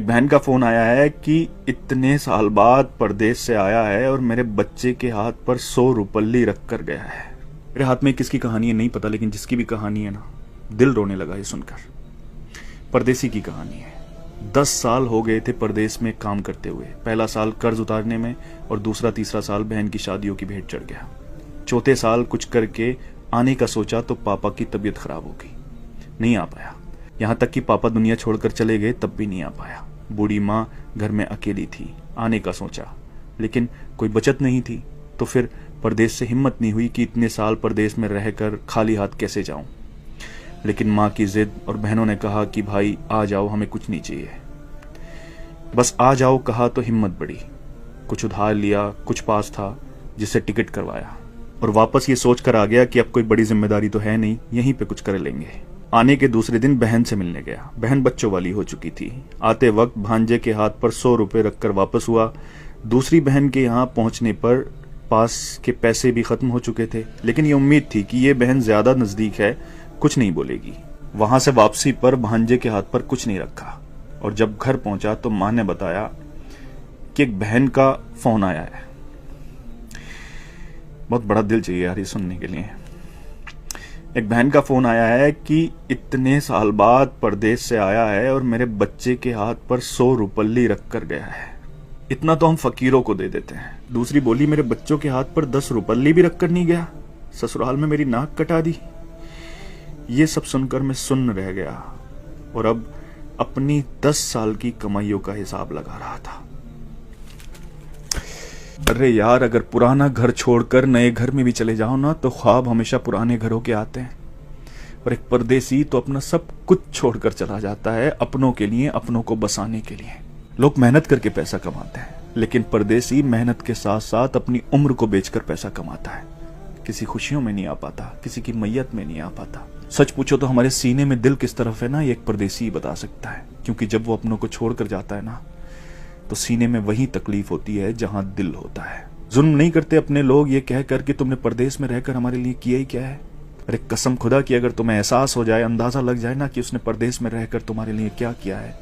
बहन का फोन आया है कि इतने साल बाद परदेश से आया है और मेरे बच्चे के हाथ पर 100 रुपल्ली रख कर गया है। मेरे हाथ में किसकी कहानी है नहीं पता, लेकिन जिसकी भी कहानी है ना, दिल रोने लगा ये सुनकर। परदेसी की कहानी है। 10 साल हो गए थे परदेश में काम करते हुए। पहला साल कर्ज उतारने में और दूसरा तीसरा साल बहन की शादियों की भेंट चढ़ गया। चौथे साल कुछ करके आने का सोचा तो पापा की तबीयत खराब हो गई, नहीं आ पाया। यहां तक कि पापा दुनिया छोड़कर चले गए तब भी नहीं आ पाया। बूढ़ी माँ घर में अकेली थी। आने का सोचा लेकिन कोई बचत नहीं थी, तो फिर परदेश से हिम्मत नहीं हुई कि इतने साल परदेश में रहकर खाली हाथ कैसे जाऊं। लेकिन माँ की जिद और बहनों ने कहा कि भाई आ जाओ, हमें कुछ नहीं चाहिए, बस आ जाओ कहा तो हिम्मत बढ़ी। कुछ उधार लिया, कुछ पास था जिससे टिकट करवाया और वापस ये सोचकर आ गया कि अब कोई बड़ी जिम्मेदारी तो है नहीं, यहीं पे कुछ कर लेंगे। आने के दूसरे दिन बहन से मिलने गया। बहन बच्चों वाली हो चुकी थी। आते वक्त भांजे के हाथ पर 100 रुपए रखकर वापस हुआ। दूसरी बहन के यहाँ पहुंचने पर पास के पैसे भी खत्म हो चुके थे, लेकिन ये उम्मीद थी कि ये बहन ज्यादा नजदीक है, कुछ नहीं बोलेगी। वहां से वापसी पर भांजे के हाथ पर कुछ नहीं रखा और जब घर पहुंचा तो मां ने बताया कि एक बहन का फोन आया है। बहुत बड़ा दिल चाहिए यार ये सुनने के लिए। एक बहन का फोन आया है कि इतने साल बाद परदेश से आया है और मेरे बच्चे के हाथ पर 100 रुपल्ली रख कर गया है। इतना तो हम फकीरों को दे देते हैं। दूसरी बोली, मेरे बच्चों के हाथ पर 10 रुपल्ली भी रख कर नहीं गया, ससुराल में मेरी नाक कटा दी। ये सब सुनकर मैं सुन्न रह गया और अब अपनी 10 साल की कमाइयों का हिसाब लगा रहा था। अरे यार, अगर पुराना घर छोड़कर नए घर में भी चले जाओ ना तो ख्वाब हमेशा पुराने घरों के आते हैं। और एक परदेसी तो अपना सब कुछ छोड़कर चला जाता है अपनों के लिए, अपनों को बसाने के लिए। लोग मेहनत करके पैसा कमाते हैं, लेकिन परदेसी मेहनत के साथ साथ अपनी उम्र को बेचकर पैसा कमाता है। किसी खुशियों में नहीं आ पाता, किसी की मैयत में नहीं आ पाता। सच पूछो तो हमारे सीने में दिल किस तरफ है ना, ये एक परदेसी ही बता सकता है। क्योंकि जब वो अपनों को छोड़कर जाता है ना तो सीने में वही तकलीफ होती है जहां दिल होता है। जुल्म नहीं करते अपने लोग ये कहकर कि तुमने परदेश में रहकर हमारे लिए किया ही क्या है। अरे कसम खुदा की, अगर तुम्हें एहसास हो जाए, अंदाजा लग जाए ना कि उसने परदेश में रहकर तुम्हारे लिए क्या किया है,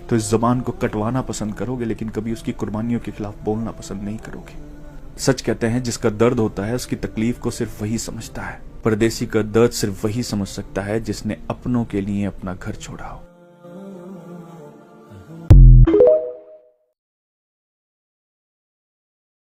तो इस जबान को कटवाना पसंद करोगे, लेकिन कभी उसकी कुर्बानियों के खिलाफ बोलना पसंद नहीं करोगे। सच कहते हैं जिसका दर्द होता है उसकी तकलीफ को सिर्फ वही समझता है। परदेसी का दर्द सिर्फ वही समझ सकता है जिसने अपनों के लिए अपना घर छोड़ा हो।